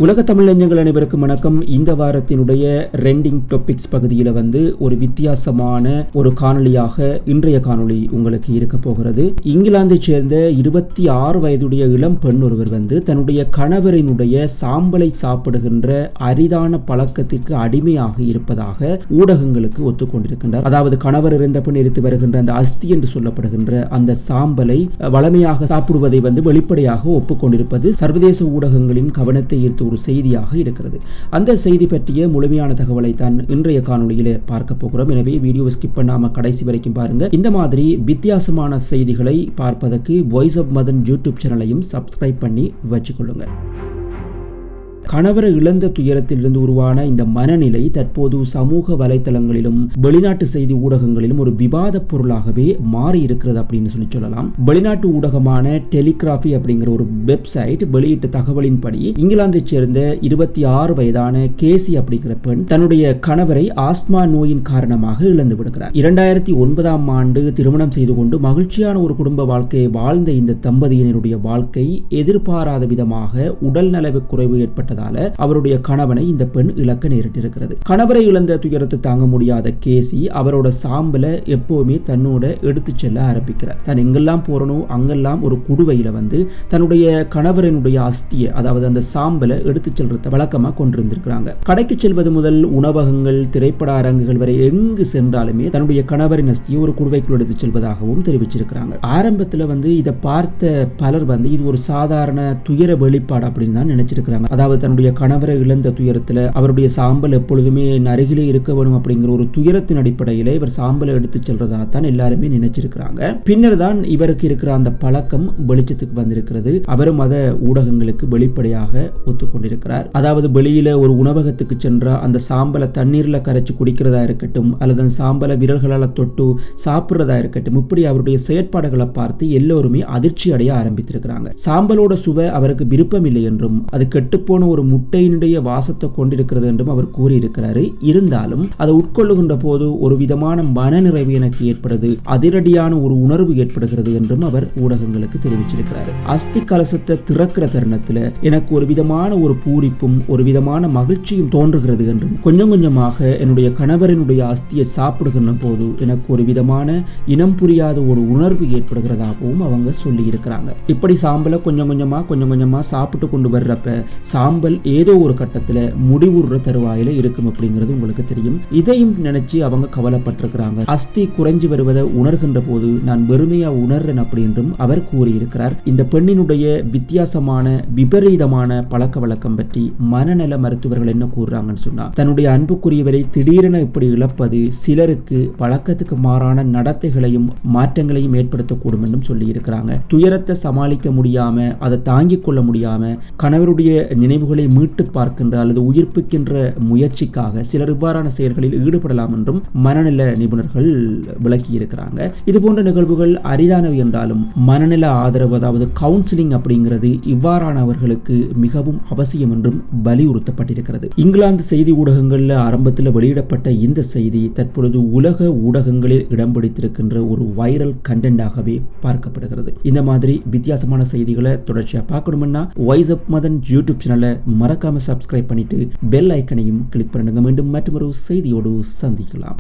உலக தமிழ் நெஞ்சங்கள் அனைவருக்கும் வணக்கம். இந்த வாரத்தினுடைய ரெண்டிங் டாபிக்ஸ் பகுதியில் ஒரு வித்தியாசமான ஒரு காணொலியாக இன்றைய காணொலி உங்களுக்கு இருக்க போகிறது. இங்கிலாந்தை சேர்ந்த 26 வயதுடைய இளம் பெண் ஒருவர் தன்னுடைய கணவரினுடைய சாம்பலை சாப்பிடுகின்ற அரிதான பழக்கத்திற்கு அடிமையாக இருப்பதாக ஊடகங்களுக்கு ஒத்துக்கொண்டிருக்கின்றார். அதாவது கணவர் இருந்த பின் எரித்து வருகின்ற அந்த அஸ்தி என்று சொல்லப்படுகின்ற அந்த சாம்பலை வளமையாக சாப்பிடுவதை வெளிப்படையாக ஒப்புக்கொண்டிருப்பது சர்வதேச ஊடகங்களின் கவனத்தை ஈர்த்து ஒரு செய்தியாக இருக்கிறது. அந்த செய்தி பற்றிய முழுமையான தகவலை தான் இன்றைய காணொலியிலே பார்க்க போகிறோம். எனவே வீடியோ ஸ்கிப் பண்ணாம கடைசி வரைக்கும் பாருங்க. இந்த மாதிரி வித்தியாசமான செய்திகளை பார்ப்பதற்கு வாய்ஸ் ஆஃப் மதன் யூடியூப் சேனலையும் சப்ஸ்கிரைப் பண்ணி வச்சுக்கொள்ளுங்க. கணவரை இழந்த துயரத்திலிருந்து உருவான இந்த மனநிலை தற்போது சமூக வலைத்தளங்களிலும் வெளிநாட்டு செய்தி ஊடகங்களிலும் ஒரு விவாத பொருளாகவே மாறி இருக்கிறது அப்படின்னு சொல்லலாம். வெளிநாட்டு ஊடகமான டெலிகிராஃபி அப்படிங்கிற ஒரு வெப்சைட் வெளியிட்ட தகவலின்படி இங்கிலாந்தை சேர்ந்த 26 வயதான கேசி அப்படிங்கிற பெண் தன்னுடைய கணவரை ஆஸ்மா நோயின் காரணமாக இழந்து விடுகிறார். 2009ஆம் ஆண்டு திருமணம் செய்து கொண்டு மகிழ்ச்சியான ஒரு குடும்ப வாழ்க்கையை வாழ்ந்த இந்த தம்பதியினருடைய வாழ்க்கை எதிர்பாராத விதமாக உடல் நலவு குறைவு ஏற்பட்ட அவருடைய கணவனை இந்த பெண் இழக்க நேரிட்டிருக்கிறது. கணவரை இழந்த துயரத்தை தாங்க முடியாத கேசி அவரோட சாம்பலை எப்பவுமே தன்னோட எடுத்து செல்ல ஆரம்பிக்கிறார். தான் எங்கெல்லாம் போறனோ அங்கெல்லாம் ஒரு குடுவையில தன்னுடைய கணவரினுடைய அஸ்தியை, அதாவது அந்த சாம்பலை எடுத்து செல்றத வழக்கமா கொண்டிருந்திருக்கிறாங்க. கடைக்கு செல்வது முதல் உணவகங்கள், திரைப்பட அரங்குகள் வரை எங்கு சென்றாலுமே தன்னுடைய கணவரின் அஸ்தியை ஒரு குடுவைக்குள் எடுத்து செல்வதாகவும் தெரிவிச்சிருக்கிறாங்க. ஆரம்பத்துல இதை பார்த்த பலர் இது ஒரு சாதாரண துயர வெளிப்பாடு அப்படின்னு தான் நினைச்சிருக்கிறாங்க. அதாவது தன்னுடைய கணவரை இழந்த துயரத்தில் அவருடைய சாம்பல் எப்பொழுதுமே அருகிலே இருக்க வேணும் அப்படிங்கிற ஒரு துயரத்தின் அடிப்படையில் இவர் சாம்பலை எடுத்து செல்றதா தான் எல்லாருமே நினைச்சிருக்கிறாங்க. பின்னர் தான் இவருக்கு இருக்கிற அந்த பழக்கம் வெளிச்சத்துக்கு வந்திருக்கிறது. அவரும் அதை ஊடகங்களுக்கு வெளிப்படையாக ஒத்துக்கொண்டிருக்கிறார். அதாவது வெளியில ஒரு உணவகத்துக்கு சென்ற அந்த சாம்பலை தண்ணீர்ல கரைச்சு குடிக்கிறதா இருக்கட்டும், அல்லது அந்த சாம்பலை விரல்களால் தொட்டு சாப்பிடுறதா இருக்கட்டும், இப்படி அவருடைய செயற்பாடுகளை பார்த்து எல்லோருமே அதிர்ச்சி அடைய ஆரம்பித்திருக்கிறாங்க. சாம்பலோட சுவை அவருக்கு விருப்பம் இல்லை என்றும் அது கெட்டுப்போன ஒரு முட்டையினுடைய வாசத்தை கொண்டிருக்கிறது என்றும் அவர் கூறியிருக்கிறார். இருந்தாலும் அதை உட்கொள்ளுகின்ற போது ஒரு விதமான மனநிறைவு எனக்கு ஏற்படுது, அதிரடியான ஒரு உணர்வு ஏற்படுகிறது என்றும் அவர் ஊடகங்களுக்கு தெரிவிச்சிருக்கிறார். அஸ்தி கலசத்தை திறக்கிற தருணத்தில் எனக்கு ஒரு விதமான ஒரு பூரிப்பும் ஒரு விதமான மகிழ்ச்சியும் தோன்றுகிறது என்றும், கொஞ்சம் கொஞ்சமாக என்னுடைய கணவரினுடைய அஸ்தியை சாப்பிடுகின்ற போது எனக்கு ஒரு விதமான இனம் புரியாத ஒரு உணர்வு ஏற்படுகிறதாகவும் அவங்க சொல்லி இருக்கிறாங்க. இப்படி சாம்பலை கொஞ்சம் கொஞ்சமா சாப்பிட்டு கொண்டு வர்றப்ப சாம்பல் ஏதோ ஒரு கட்டத்தில் முடிவுற தருவாயில இருக்கும் அப்படிங்கிறது உங்களுக்கு தெரியும். இதையும் நினைச்சு அவங்க கவலைப்பட்டிருக்கிறாங்க. அஸ்தி குறைஞ்சு வருவதை உணர்கின்ற போது நான் வெறுமையா உணர்றேன் அப்படின்றும் அவர் கூறியிருக்கிறார். இந்த பெண்ணினுடைய வித்தியாசமான விபரீதமான பழக்க வழக்கம் பற்றி மனநல மருத்துவர்கள் என்ன கூறுறாங்கன்னு சொன்னா, தன்னுடைய அன்புக்குரியவரை திடீரென இப்படி இழப்பது சிலருக்கு வழக்கத்துக்கு மாறான நடத்தைகளையும் மாற்றங்களையும் ஏற்படுத்தக்கூடும் என்றும் சொல்லி இருக்கிறாங்க. துயரத்தை சமாளிக்க முடியாம, அதை தாங்கிக் கொள்ள முடியாம கணவருடைய நினைவுகளை மீட்டு பார்க்கின்ற அல்லது உயிர்ப்பிக்கின்ற முயற்சிக்காக சிலர் இவ்வாறான செயல்களில் ஈடுபடலாம் என்றும் மனநல நிபுணர்கள் விளக்கி இருக்கிறாங்க. இது போன்ற நிகழ்வுகள் அரிதானவை என்றாலும் மனநல ஆதரவு, அதாவது கவுன்சிலிங் அப்படிங்கிறது இவ்வாறானவர்களுக்கு மிகவும் அவசியம் என்றும் வலியுறுத்தப்பட்டிருக்கிறது. இங்கிலாந்து செய்தி ஊடகங்களில் ஆரம்பத்தில் வெளியிடப்பட்ட இந்த செய்தி தற்பொழுது உலக ஊடகங்களில் இடம் பிடித்திருக்கின்ற ஒரு வைரல் கண்டென்டாகவே பார்க்கப்படுகிறது. இந்த மாதிரி வித்தியாசமான செய்திகளை தொடர்ச்சியாக பார்க்கணும்னா வாய்ஸ் ஆஃப் மதன் யூடியூப் சேனலை மறக்காம சப்ஸ்கிரைப் பண்ணிட்டு பெல் ஐக்கனையும் கிளிக் பண்ணுங்க. மீண்டும் மற்றொரு செய்தியோடு சந்திக்கலாம்.